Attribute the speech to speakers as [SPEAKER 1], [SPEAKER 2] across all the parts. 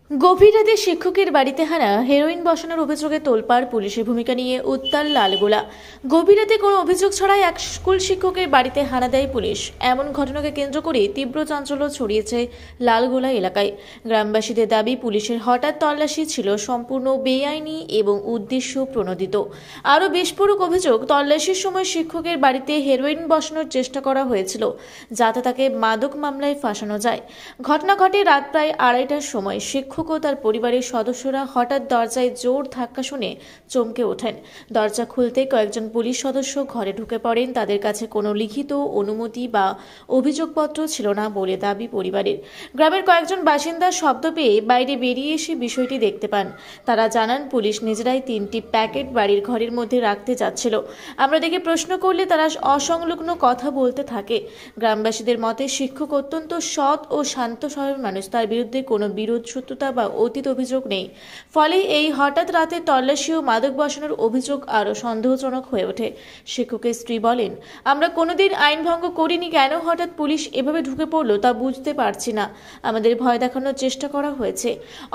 [SPEAKER 1] গভীর রাতে শিক্ষকের বাড়িতে হানা, হেরোইন বসানোর অভিযোগে তোলপাড়, পুলিশের ভূমিকা নিয়ে উত্তাল লালগোলা। গভীর রাতে কোনো অভিযোগ ছাড়াই এক স্কুল শিক্ষকের বাড়িতে হানা দেয় পুলিশ। এমন ঘটনাকে কেন্দ্র করে তীব্র চাঞ্চল্য ছড়িয়েছে লালগোলা এলাকায়। গ্রামবাসীদের দাবি, পুলিশের হঠাৎ তল্লাশি ছিল সম্পূর্ণ বেআইনি এবং উদ্দেশ্য প্রণোদিত। আরও বিস্ফোরক অভিযোগ, তল্লাশির সময় শিক্ষকের বাড়িতে হেরোইন বসানোর চেষ্টা করা হয়েছিল, যাতে তাকে মাদক মামলায় ফাঁসানো যায়। ঘটনা ঘটে রাত প্রায় 2:30টার সময়। শিক্ষক ও তার পরিবারের সদস্যরা হঠাৎ দরজায় জোর ধাক্কা শুনে চমকে ওঠেন। দরজা খুলতে কয়েকজন পুলিশ সদস্য ঘরে ঢুকে পড়েন। তাদের কাছে কোনো লিখিত অনুমতি বা অভিযোগপত্র ছিল না বলে দাবি পরিবারের। গ্রামের কয়েকজন বাসিন্দা শব্দ পেয়ে বাইরে বেরিয়ে এসে বিষয়টি দেখতে পান। তারা জানান, পুলিশ নিজেরাই 3টি প্যাকেট বাড়ির ঘরের মধ্যে রাখতে যাচ্ছিল। আমরা দেখে প্রশ্ন করলে তারা অসংলগ্ন কথা বলতে থাকে। গ্রামবাসীদের মতে, শিক্ষক অত্যন্ত সৎ ও শান্ত স্বভাবের মানুষ। তার বিরুদ্ধে কোনো বিরোধ, শত্রুতা বা অতীত অভিযোগ নেই। ফলে এই হঠাৎ রাতে তল্লাশি ও মাদক বসানোর অভিযোগ আরও সন্দেহজনক হয়ে ওঠে। শিক্ষকের স্ত্রী বলেন, আমরা কোনোদিন আইন ভঙ্গ করিনি, কেন হঠাৎ পুলিশ এভাবে ঢুকে পড়লো তা বুঝতে পারছি না। আমাদের ভয় দেখানোর চেষ্টা করা হয়েছে।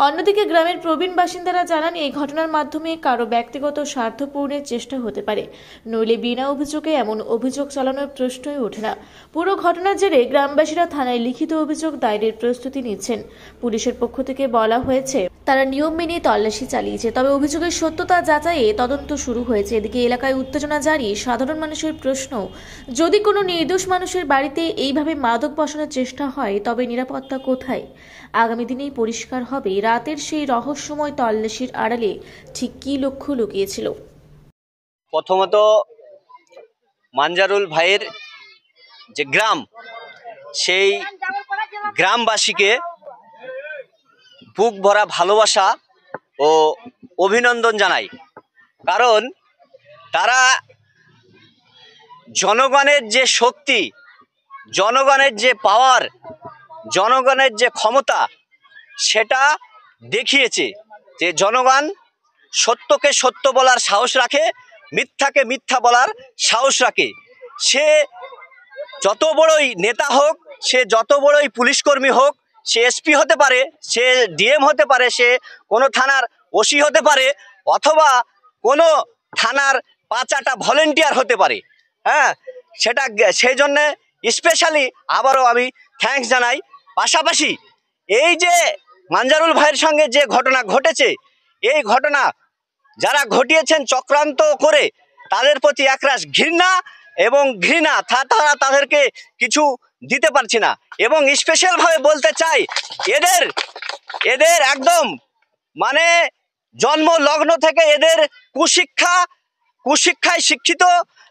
[SPEAKER 1] অন্যদিকে গ্রামের প্রবীণ বাসিন্দারা জানান, এই ঘটনার মাধ্যমে কারো ব্যক্তিগত স্বার্থ পূরণের চেষ্টা হতে পারে, নইলে বিনা অভিযোগে এমন অভিযোগ চালানোর প্রশ্নই ওঠে না। পুরো ঘটনার জেরে গ্রামবাসীরা থানায় লিখিত অভিযোগ দায়েরের প্রস্তুতি নিচ্ছেন। পুলিশের পক্ষ থেকে বলা হয়েছে, তারা নিয়ম মেনে তল্লাশি চালিয়েছে, তবে অভিযোগের সত্যতা যাচাইয়ে তদন্ত শুরু হয়েছে। এদিকে এলাকায় উত্তেজনা জারি। সাধারণ মানুষের প্রশ্ন, যদি কোনো নির্দোষ মানুষের বাড়িতে এইভাবে মাদক বসানোর চেষ্টা হয়, তবে নিরাপত্তা কোথায়? আগামী দিনেই পরিষ্কার হবে রাতের সেই রহস্যময় তল্লাশির আড়ালে ঠিক কী লক্ষ্য লুকিয়েছিল।
[SPEAKER 2] প্রথমত, মানজারুল ভাইয়ের যে গ্রাম, সেই গ্রামবাসীকে বুক ভরা ভালোবাসা ও অভিনন্দন জানাই। কারণ তারা জনগণের যে শক্তি, জনগণের যে পাওয়ার, জনগণের যে ক্ষমতা, সেটা দেখিয়েছে যে জনগণ সত্যকে সত্য বলার সাহস রাখে, মিথ্যাকে মিথ্যা বলার সাহস রাখে। সে যত বড়ই নেতা হোক, সে যত বড়ই পুলিশকর্মী হোক, সে এসপি হতে পারে, সে ডিএম হতে পারে, সে কোনো থানার ওসি হতে পারে, অথবা কোনো থানার 5-8টা ভলেন্টিয়ার হতে পারে। হ্যাঁ, সেটা সেই জন্যে স্পেশালি আবারও আমি থ্যাঙ্কস জানাই। পাশাপাশি এই যে মানজারুল ভাইয়ের সঙ্গে যে ঘটনা ঘটেছে, এই ঘটনা যারা ঘটিয়েছেন চক্রান্ত করে, তাদের প্রতি একরাশ ঘৃণা এবং ঘৃণা, তারা তাদেরকে কিছু দিতে পারছি না। এবং স্পেশালভাবে বলতে চাই, এদের একদম মানে জন্ম লগ্ন থেকে এদের কুশিক্ষায় শিক্ষিত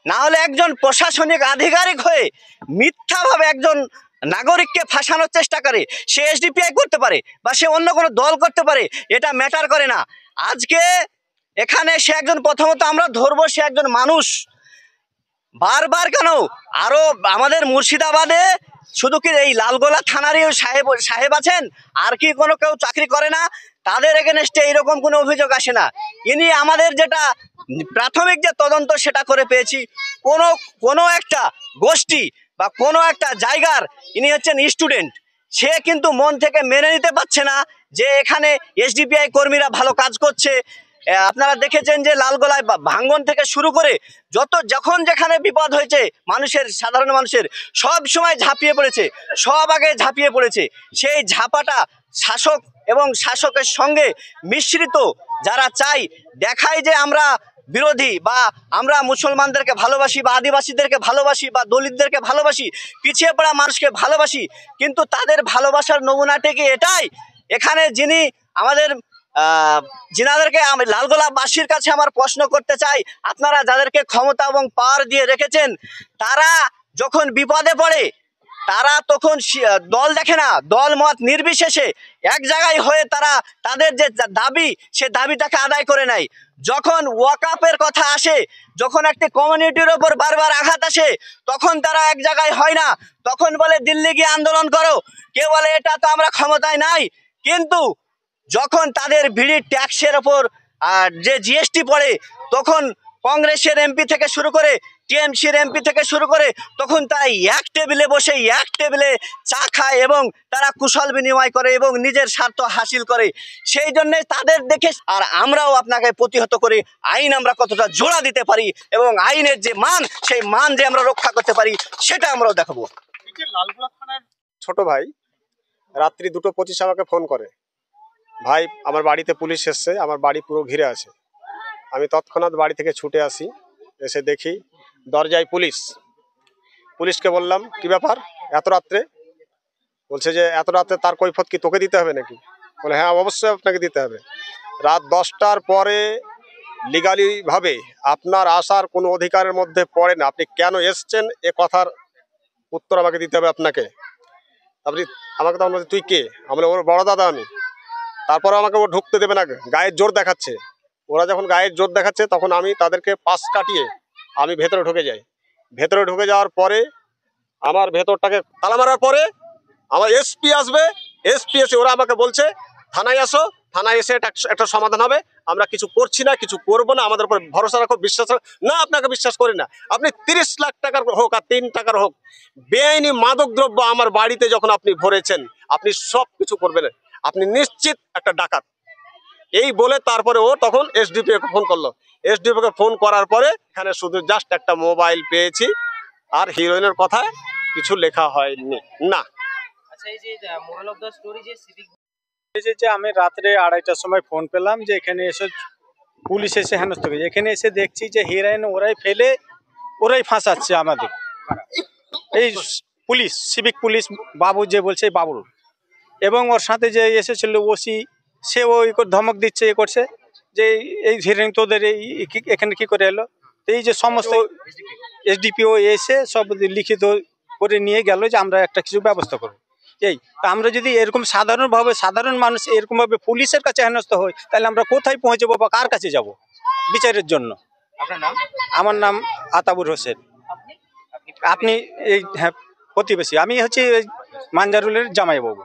[SPEAKER 2] না হলে একজন প্রশাসনিক আধিকারিক হয়ে মিথ্যাভাবে একজন নাগরিককে ফাঁসানোর চেষ্টা করে। সে এসডিপিআই করতে পারে বা সে অন্য কোনো দল করতে পারে, এটা ম্যাটার করে না। আজকে এখানে সে একজন, প্রথমত আমরা ধরবো, সে একজন মানুষ। বারবার কেন, আরো আমাদের মুর্শিদাবাদে শুধু কি এই লালগোলা থানারই সাহেব আছেন, আর কি কোনো কেউ চাকরি করে না? তাদের এগেনস্টে এইরকম কোনো অভিযোগ আসে না। ইনি আমাদের যেটা প্রাথমিক যে তদন্ত, সেটা করে পেয়েছি, কোনো একটা গোষ্ঠী বা কোনো একটা জায়গার ইনি হচ্ছেন স্টুডেন্ট। সে কিন্তু মন থেকে মেনে নিতে পারছে না যে এখানে এসডিপিআই কর্মীরা ভালো কাজ করছে। আপনারা দেখেছেন যে লালগোলায় ভাঙ্গন থেকে শুরু করে যখন যেখানে বিপদ হয়েছে, সাধারণ মানুষের সব সময় ঝাঁপিয়ে পড়েছে, সব আগে ঝাঁপিয়ে পড়েছে। সেই ঝাঁপাটা শাসক এবং শাসকের সঙ্গে মিশ্রিত, যারা চাই দেখায় যে আমরা বিরোধী বা আমরা মুসলমানদেরকে ভালোবাসি বা আদিবাসীদেরকে ভালোবাসি বা দলিতদেরকে ভালোবাসি, পিছিয়ে পড়া মানুষকে ভালোবাসি, কিন্তু তাদের ভালোবাসার নমুনাটি কি এটাই? এখানে যিনি আমাদের যিনাদেরকে আমি লালগোলাবাসীর কাছে আমার প্রশ্ন করতে চাই, আপনারা যাদেরকে ক্ষমতা এবং পাওয়ার দিয়ে রেখেছেন, তারা যখন বিপদে পড়ে, তারা তখন দল দেখে না, দল মত নির্বিশেষে এক জায়গায় হয়ে তারা তাদের যে দাবি, সে দাবিটাকে আদায় করে নেয়। যখন ওয়াকআপের কথা আসে, যখন একটি কমিউনিটির ওপর বারবার আঘাত আসে, তখন তারা এক জায়গায় হয় না, তখন বলে দিল্লি গিয়ে আন্দোলন করো, কেউ বলে এটা তো আমরা ক্ষমতায় নাই। কিন্তু যখন তাদের বিড়ির ট্যাক্সের ওপর যে জিএসটি পড়ে, তখন কংগ্রেসের এমপি থেকে শুরু করে টিএমসির এমপি থেকে শুরু করে, তখন তারা এক টেবিলে বসে এক টেবিলে চা খায় এবং তারা কুশল বিনিময় করে এবং নিজের স্বার্থ হাসিল করে। সেই জন্যে তাদের দেখে আর আমরাও আপনাকে প্রতিহত করি, আইন আমরা কতটা জোড়া দিতে পারি এবং আইনের যে মান, সেই মান যে আমরা রক্ষা করতে পারি সেটা আমরাও দেখাবো।
[SPEAKER 3] ছোট ভাই রাত্রি 2:25 আমাকে ফোন করে, ভাই আমার বাড়িতে পুলিশ এসছে, আমার বাড়ি পুরো ঘিরে আছে। আমি তৎক্ষণাৎ বাড়ি থেকে ছুটে আসি, এসে দেখি দরজায় পুলিশ। পুলিশকে বললাম কি ব্যাপার এত রাত্রে? বলছে যে এত রাত্রে তার কৈফিয়ত কি তোকে দিতে হবে নাকি? বলে হ্যাঁ অবশ্যই আপনাকে দিতে হবে। রাত 10টার পরে লিগালি ভাবে আপনার আসার কোনো অধিকারের মধ্যে পড়ে না। আপনি কেন এসছেন এ কথার উত্তর আমাকে দিতে হবে আপনাকে। আপনি আমাকে তখন বলছে তুই কে? আমরা ওর বড় দাদা আমি। তারপরে আমাকে ও ঢুকতে দেবে না, গায়ের জোর দেখাচ্ছে। ওরা যখন গায়ের জোর দেখাচ্ছে তখন আমি তাদেরকে পাশ কাটিয়ে আমি ভেতরে ঢুকে যাই। ভেতরে ঢুকে যাওয়ার পরে আমার ভেতরটাকে তালা মারার পরে আমার এসপি আসবে। এসপি এসে ওরা আমাকে বলছে থানায় আসো, থানায় এসে একটা সমাধান হবে। আমরা কিছু করছি না, কিছু করবো না, আমাদের উপর ভরসা রাখো, বিশ্বাস রাখো। না, আপনাকে বিশ্বাস করি না। আপনি 30 লাখ টাকার হোক আর 3 টাকার হোক, বেআইনি মাদক দ্রব্য আমার বাড়িতে যখন আপনি ভরেছেন, আপনি সব কিছু করবেন, আপনি নিশ্চিত একটা ডাকাত। এই বলে তারপরে ও তখন এসডিপিও কে ফোন করলো। এসডিপিও কে ফোন করার পরে এখানে শুধু জাস্ট একটা মোবাইল পেয়েছি, আর হিরোইনের কথা কিছু লেখা হয়নি। না,
[SPEAKER 4] যে আমি রাত্রে 2:30টার সময় ফোন পেলাম যে এখানে এসে পুলিশ এসে হেনস্থ করেছে। এখানে এসে দেখছি যে হিরোইন ওরাই ফেলে ওরাই ফাঁসাচ্ছে আমাদের। এই পুলিশ, সিভিক পুলিশ বাবু যে বলছে বাবুল, এবং ওর সাথে যে এসেছিল ওসি, সে ওই ধমক দিচ্ছে, এ করছে যে এই হিরোইন তোদের এই এখানে কি করে এলো। এই যে সমস্ত এসডিপিও এসে সব লিখিত করে নিয়ে গেল যে আমরা একটা কিছু ব্যবস্থা করবো। এই তা আমরা যদি এরকম সাধারণ মানুষ এরকমভাবে পুলিশের কাছে হেনস্থ হই, তাহলে আমরা কোথায় পৌঁছবো বা কার কাছে যাব বিচারের জন্য? আমার নাম আতাবুর হোসেন। আপনি এই হ্যাঁ প্রতিবেশী, আমি হচ্ছে মানজারুলের জামাইবাবু।